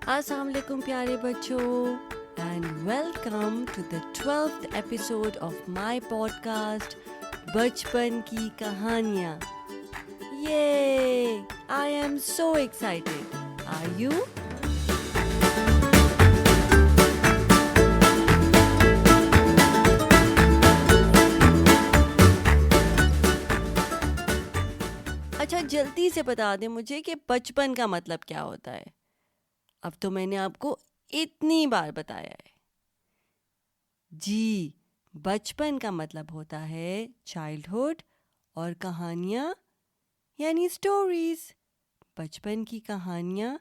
अस्सलाम वालेकुम प्यारे बच्चों and welcome to the 12th episode of my podcast बचपन की कहानियाँ। ये I am so excited, are you? अच्छा, जल्दी से बता दें मुझे कि बचपन का मतलब क्या होता है। अब तो मैंने आपको इतनी बार बताया है। जी, बचपन का मतलब होता है चाइल्डहुड और कहानियाँ यानी स्टोरीज। बचपन की कहानियाँ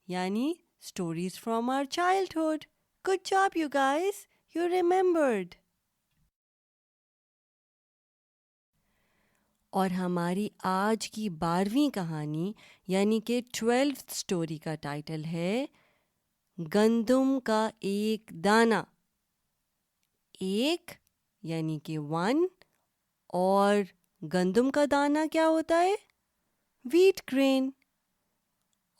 यानी stories from our childhood. Good job you guys, you remembered. और हमारी आज की 12वीं कहानी यानी कि 12th स्टोरी का टाइटल है गंदुम का एक दाना। एक यानी कि वन, और गंदुम का दाना क्या होता है? Wheat grain.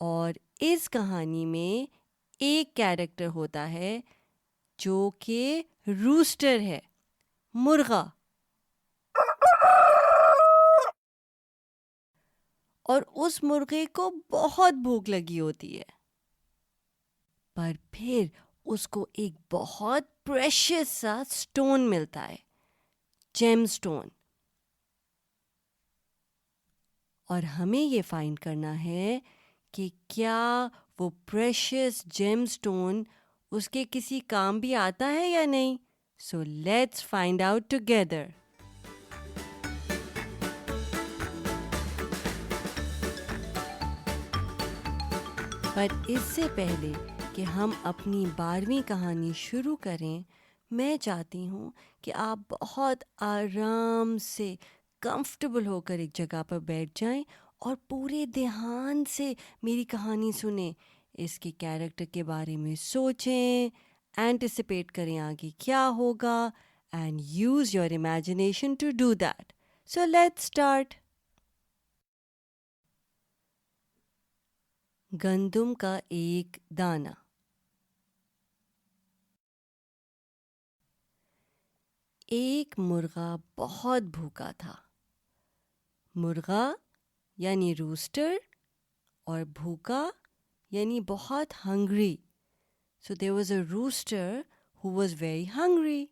और इस कहानी में एक कैरेक्टर होता है जो कि रूस्टर है, मुर्गा। और उस मुर्गे को बहुत भूख लगी होती है, पर फिर उसको एक बहुत प्रेशियस सा स्टोन मिलता है, जेम स्टोन। और हमें ये फाइंड करना है कि क्या वो प्रेशियस जेम स्टोन उसके किसी काम भी आता है या नहीं। So let's find out together. पर इससे पहले कि हम अपनी 12वीं कहानी शुरू करें, मैं चाहती हूँ कि आप बहुत आराम से कंफर्टेबल होकर एक जगह पर बैठ जाएं और पूरे ध्यान से मेरी कहानी सुने। इसके कैरेक्टर के बारे में सोचें, एंटिसिपेट करें आगे क्या होगा, and use your imagination to do that. So let's start. गंदुम का एक दाना। एक मुर्गा बहुत भूखा था। मुर्गा यानी रूस्टर, और भूखा यानी बहुत hungry. So there was a rooster who was very hungry.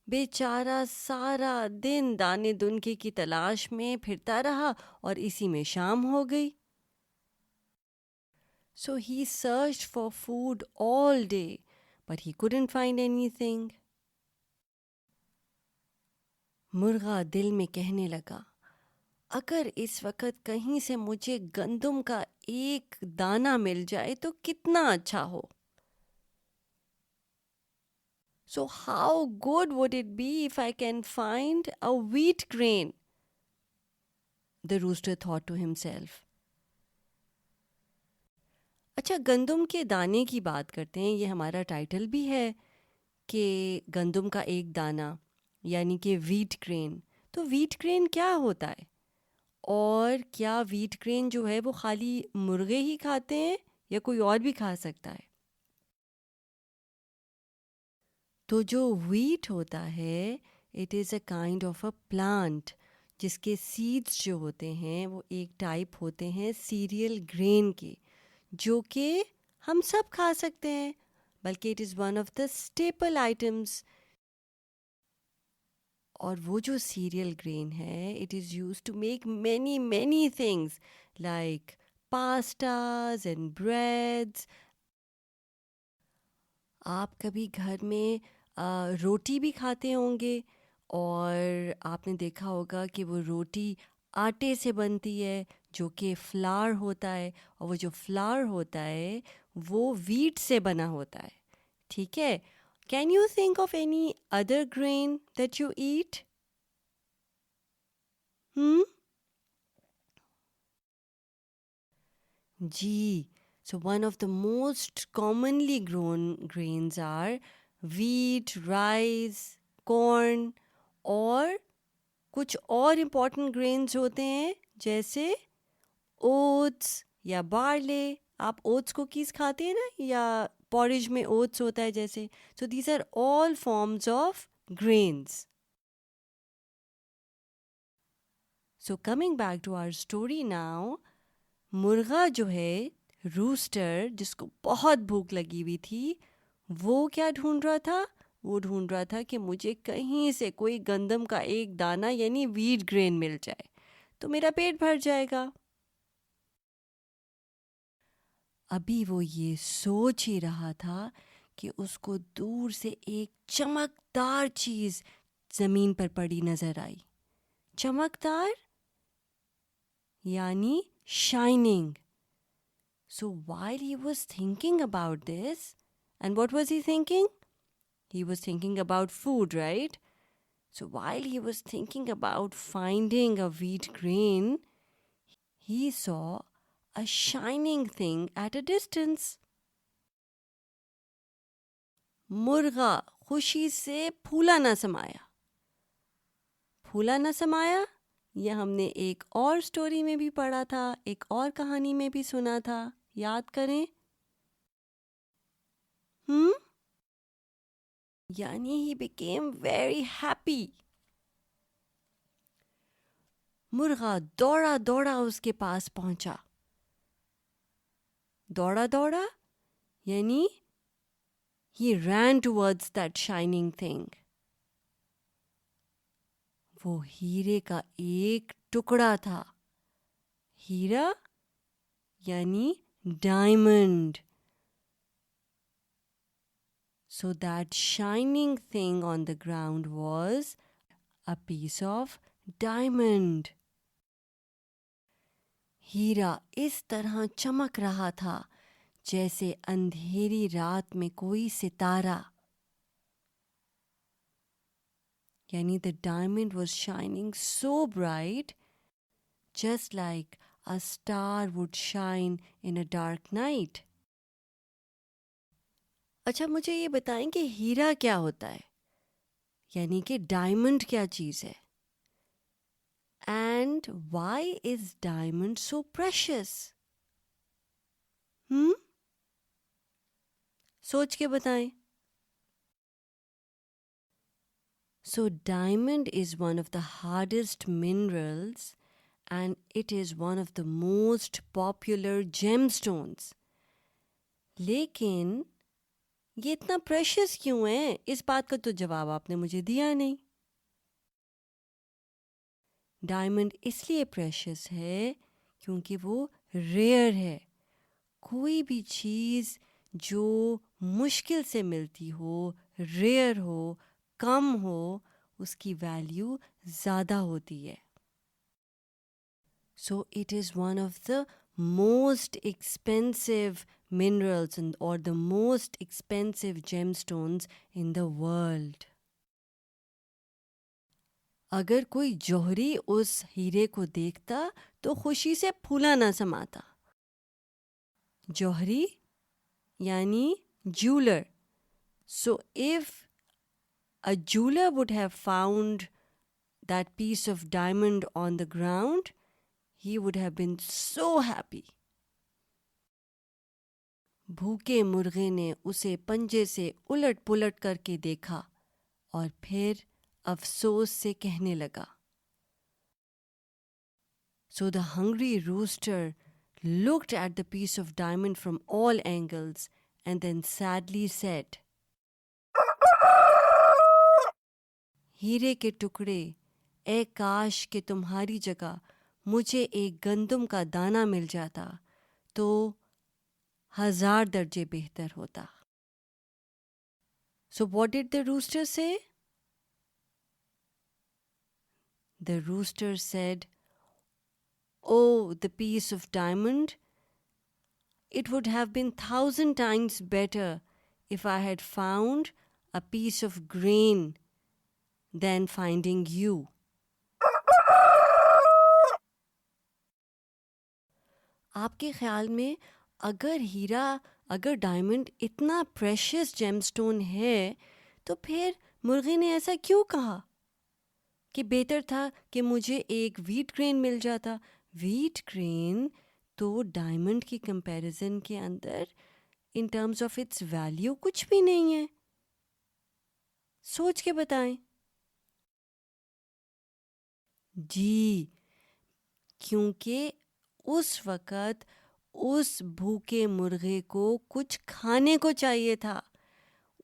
बेचारा सारा दिन दाने दुनके की तलाश में फिरता रहा और इसी में शाम हो गई। So he searched for food all day but he couldn't find anything. मुर्गा दिल में कहने लगा, अगर इस वक्त कहीं से मुझे गंदुम का एक दाना मिल जाए तो कितना अच्छा हो। So how good would it be if I can find a wheat grain? The rooster thought to himself. अच्छा, गंदुम के दाने की बात करते हैं। ये हमारा टाइटल भी है कि गंदुम का एक दाना यानी कि व्हीट ग्रेन। तो व्हीट ग्रेन क्या होता है, और क्या व्हीट ग्रेन जो है वो खाली मुर्गे ही खाते हैं या कोई और भी खा सकता है? तो जो व्हीट होता है, it is a kind of a plant जिसके सीड्स जो होते हैं वो एक टाइप होते हैं सीरियल ग्रेन के, जो कि हम सब खा सकते हैं, बल्कि it is one of the staple items. और वो जो सीरियल ग्रेन है, it is use to make many many things like pastas and breads. आप कभी घर में रोटी भी खाते होंगे, और आपने देखा होगा कि वो रोटी आटे से बनती है जो कि फ्लावर होता है, और वो जो फ्लावर होता है वो वीट से बना होता है। ठीक है, can you think of any other grain that you eat? Hmm, जी, so one of the most commonly grown grains are wheat, rice, corn, और कुछ और इम्पॉर्टेंट ग्रेन्स होते हैं जैसे ओट्स या बार्ले. आप ओट्स कुकीज खाते हैं ना, या पॉरिज में ओट्स होता है जैसे. So these are all forms of grains. So coming back to our story now. मुर्गा जो है, रूस्टर, जिसको बहुत भूख लगी हुई थी, वो क्या ढूंढ रहा था? वो ढूंढ रहा था कि मुझे कहीं से कोई गंदम का एक दाना यानी व्हीट ग्रेन मिल जाए तो मेरा पेट भर जाएगा. अभी वो ये सोच ही रहा था कि उसको दूर से एक चमकदार चीज जमीन पर पड़ी नजर आई. चमकदार यानी shining. So while he was thinking about this, and what was he thinking? He was thinking about food, right? So while he was thinking about finding a wheat grain, he saw a shining thing at a distance. मुर्गा खुशी से फूला न समाया. फूला न समाया यह हमने एक और स्टोरी में भी पढ़ा था, एक और कहानी में भी सुना था. याद करें. यानी he became very happy. मुर्गा दौड़ा दौड़ा उसके पास पहुंचा. दौड़ा दौड़ा यानी he ran towards that shining thing. वो हीरे का एक टुकड़ा था. हीरा यानी diamond. So that shining thing on the ground was a piece of diamond. हीरा इस तरह चमक रहा था जैसे अंधेरी रात में कोई सितारा. यानी the diamond was shining so bright, just like a star would shine in a dark night. अच्छा, मुझे ये बताएं कि हीरा क्या होता है, यानी कि डायमंड क्या चीज़ है. And why is diamond so precious? सोच के बताएं. So diamond is one of the hardest minerals and it is one of the most popular gemstones. लेकिन ये इतना प्रेशियस क्यों है? इस बात का तो जवाब आपने मुझे दिया नहीं. डायमंड इसलिए प्रेशियस है क्योंकि वो रेयर है. कोई भी चीज़ जो मुश्किल से मिलती हो, रेयर हो, कम हो, उसकी वैल्यू ज़्यादा होती है. So it is one of the most expensive minerals or the most expensive gemstones in the world. अगर कोई जौहरी उस हीरे को देखता तो खुशी से फूला ना समाता. जौहरी यानी jeweler. So if a jeweler would have found that piece of diamond on the ground, he would have been so happy. भूखे मुर्गे ने उसे पंजे से उलट पुलट करके देखा और फिर अफसोस से कहने लगा. So the hungry rooster looked at the piece of diamond from all angles and then sadly said, हीरे के टुकड़े, ए काश कि तुम्हारी जगह मुझे एक गंदम का दाना मिल जाता तो 1000 दर्जे बेहतर होता. So what did the rooster say? The rooster said, oh, the piece of diamond, it would have been 1,000 times better if I had found a piece of grain than finding you. आपके ख्याल में अगर diamond इतना precious gemstone है तो फिर मुर्गे ने ऐसा क्यों कहा कि बेहतर था कि मुझे एक व्हीट ग्रेन मिल जाता. व्हीट ग्रेन तो डायमंड की कंपैरिजन के अंदर in terms of its value कुछ भी नहीं है। सोच के बताएं। जी, क्योंकि उस वक़्त उस भूखे मुर्गे को कुछ खाने को चाहिए था।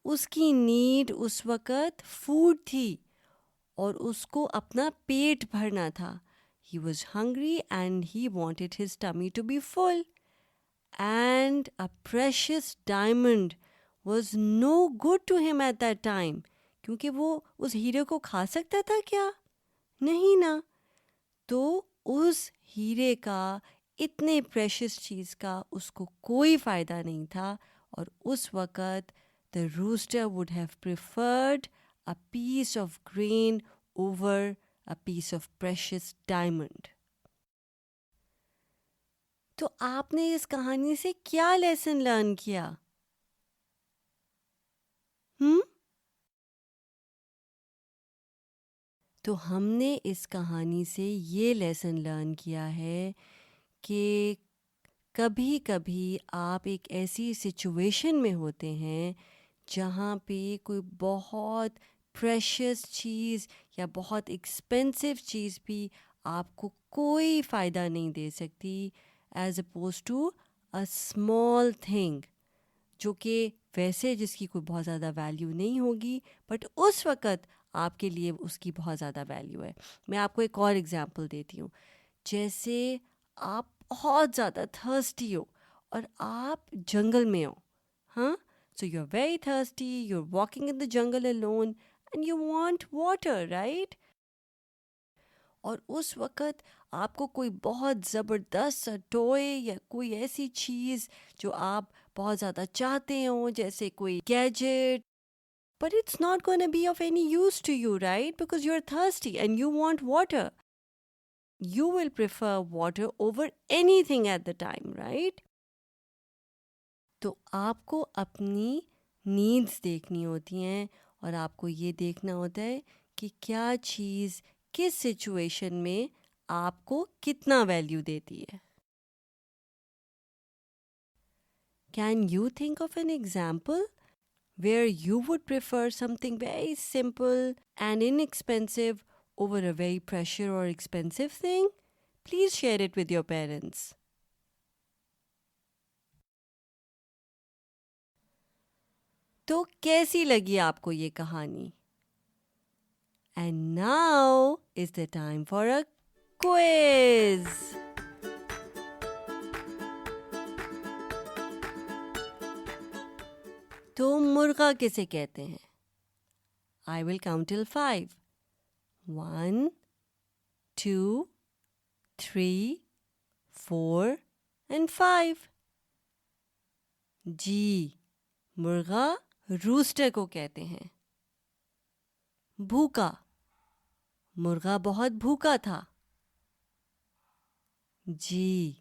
उसकी नीड उस वक़्त फूड थी और उसको अपना पेट भरना था। He was hungry and he wanted his tummy to be full. And a precious diamond was no good to him at that time. क्योंकि वो उस हीरे को खा सकता था क्या? नहीं ना। तो उस हीरे का, इतने प्रेशियस चीज़ का उसको कोई फ़ायदा नहीं था और उस वक़्त the rooster would have preferred a piece of grain over a piece of precious diamond. तो आपने इस कहानी से क्या लेसन लर्न किया? तो हमने इस कहानी से ये लेसन लर्न किया है कि कभी कभी आप एक ऐसी सिचुएशन में होते हैं जहाँ पे कोई बहुत प्रेशियस चीज़ या बहुत एक्सपेंसिव चीज़ भी आपको कोई फ़ायदा नहीं दे सकती, as oppose to a small thing जो कि वैसे जिसकी कोई बहुत ज़्यादा वैल्यू नहीं होगी, बट उस वक़्त आपके लिए उसकी बहुत ज़्यादा वैल्यू है। मैं आपको एक और एग्ज़ाम्पल देती हूँ। जैसे आप बहुत ज़्यादा थर्स्टी हो और आप जंगल में हो, हाँ, so you are very thirsty, you are walking in the jungle alone and you want water, right? और उस वक़्त आपको कोई बहुत ज़बरदस्त सा टॉय या कोई ऐसी चीज़ जो आप बहुत ज़्यादा चाहते हो, जैसे कोई gadget, but it's not going to be of any use to you, right? Because you're thirsty and you want water. You will prefer water over anything at the time, right? तो आपको अपनी नीड्स देखनी होती हैं और आपको ये देखना होता है कि क्या चीज़ किस सिचुएशन में आपको कितना वैल्यू देती है। Can you think of an example where you would prefer something very simple and inexpensive over a very precious or expensive thing? Please share it with your parents. तो कैसी लगी आपको ये कहानी? And now is the time for a quiz. तो मुर्गा किसे कहते हैं? I will count till 5. 1, 2, 3, 4 and 5. जी, मुर्गा रूस्टर को कहते हैं। भूखा, मुर्गा बहुत भूखा था। जी,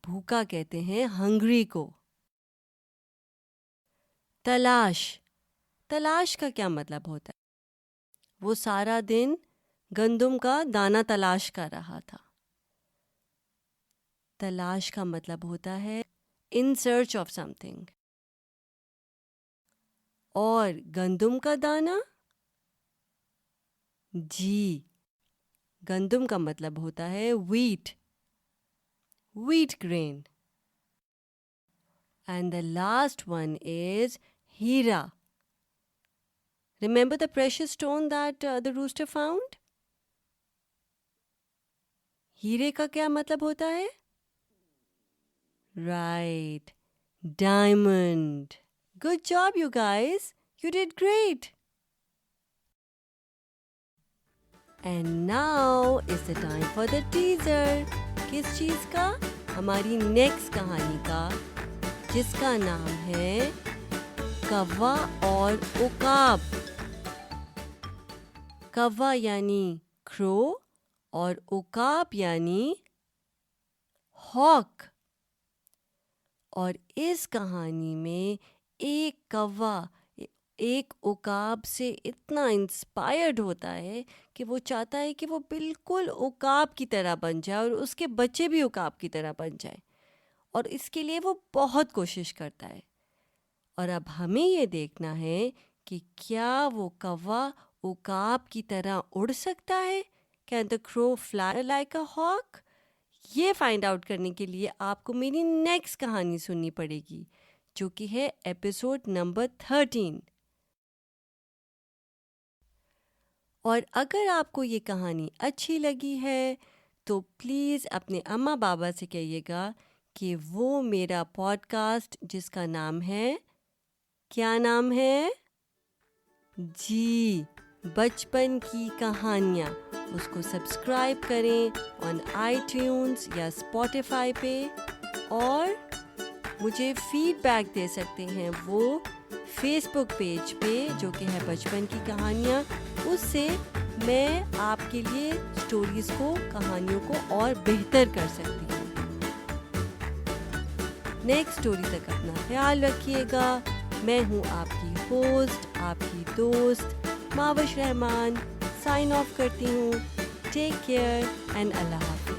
भूखा कहते हैं हंग्री को। तलाश, तलाश का क्या मतलब होता है? वो सारा दिन गंदुम का दाना तलाश कर रहा था। तलाश का मतलब होता है इन सर्च ऑफ समथिंग। और गंदुम का दाना? जी, गंदुम का मतलब होता है wheat, wheat grain. And the last one is Hira. Remember the precious stone that the rooster found? हीरे का क्या मतलब होता है? Right, diamond. Good job, you guys. You did great. And now is the time for the teaser. किस चीज़ का? हमारी next कहानी का, जिसका नाम है कौवा और उकाब। कौवा यानी क्रो और उकाब यानी हॉक। और इस कहानी में एक कौवा एक उकाब से इतना इंस्पायर्ड होता है कि वो चाहता है कि वो बिल्कुल उकाब की तरह बन जाए और उसके बच्चे भी उकाब की तरह बन जाए, और इसके लिए वो बहुत कोशिश करता है। और अब हमें ये देखना है कि क्या वो कौवा उकाब की तरह उड़ सकता है? Can the crow fly like a hawk? ये फाइंड आउट करने के लिए आपको मेरी नेक्स्ट कहानी सुननी पड़ेगी, जो कि है एपिसोड नंबर 13। और अगर आपको ये कहानी अच्छी लगी है तो प्लीज़ अपने अम्मा बाबा से कहिएगा कि वो मेरा पॉडकास्ट, जिसका नाम है, क्या नाम है जी, बचपन की कहानियाँ, उसको सब्सक्राइब करें ऑन आईट्यून्स या स्पॉटिफाई पे, और मुझे फीडबैक दे सकते हैं वो फेसबुक पेज पे, जो कि है बचपन की कहानियाँ। उससे मैं आपके लिए स्टोरीज़ को, कहानियों को और बेहतर कर सकती हूँ। नेक्स्ट स्टोरी तक अपना ख्याल रखिएगा। मैं हूँ आपकी होस्ट, आपकी दोस्त मावश रहमान, साइन ऑफ करती हूँ। टेक केयर एंड अल्लाह हाफ़िज़।